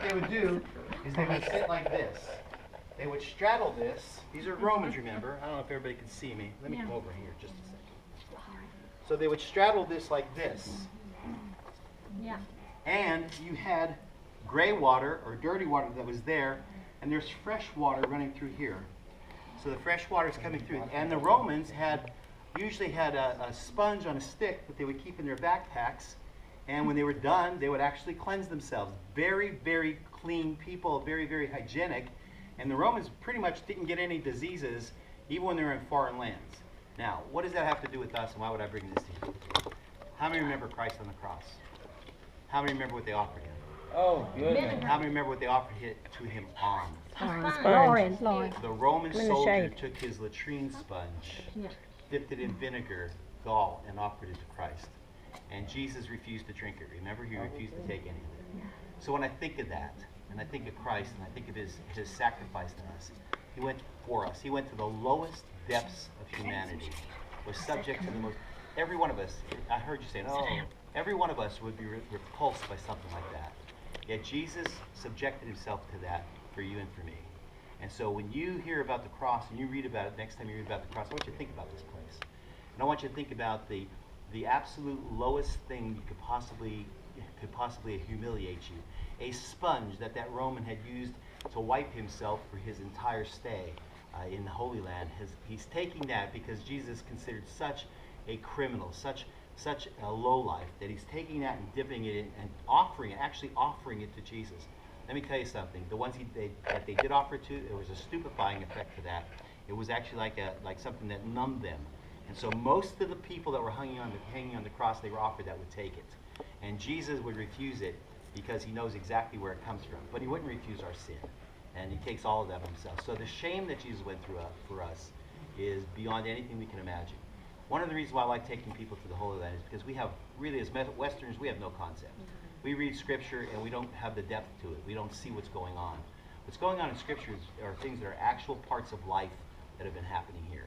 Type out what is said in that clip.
what they would do is they would sit like this. They would straddle this. These are Romans, remember. I don't know if everybody can see me. Let me come over here just a second. So they would straddle this like this. Yeah. And you had gray water or dirty water that was there, and there's fresh water running through here. So the fresh water is coming through. And the Romans usually had a sponge on a stick that they would keep in their backpacks. And when they were done, they would actually cleanse themselves. Very, very clean people, very, very hygienic. And the Romans pretty much didn't get any diseases, even when they were in foreign lands. Now, what does that have to do with us, and why would I bring this to you? How many remember Christ on the cross? How many remember what they offered him? Oh, goodness. How many remember what they offered to him on? Lauren. The Roman soldier took his latrine sponge, dipped it in vinegar, gall, and offered it to Christ. And Jesus refused to drink it. Remember, he refused to take any of it. So when I think of that, and I think of Christ, and I think of his sacrifice to us, he went for us. He went to the lowest depths of humanity, was subject to the most. Every one of us, I heard you saying, oh, every one of us would be repulsed by something like that. Yet Jesus subjected himself to that for you and for me. And so when you hear about the cross and you read about it, next time you read about the cross, I want you to think about this place. And I want you to think about the absolute lowest thing you could possibly humiliate you. A sponge that Roman had used to wipe himself for his entire stay in the Holy Land. He's taking that because Jesus is considered such a criminal, such a lowlife, that he's taking that and dipping it in and actually offering it to Jesus. Let me tell you something. The ones that they did offer to, there was a stupefying effect to that. It was actually like something that numbed them. And so most of the people that were hanging on the cross, they were offered that would take it. And Jesus would refuse it because he knows exactly where it comes from. But he wouldn't refuse our sin. And he takes all of that on himself. So the shame that Jesus went through for us is beyond anything we can imagine. One of the reasons why I like taking people to the Holy Land is because we have, really as Westerners, we have no concept. We read Scripture and we don't have the depth to it. We don't see what's going on. What's going on in Scripture are things that are actual parts of life that have been happening here.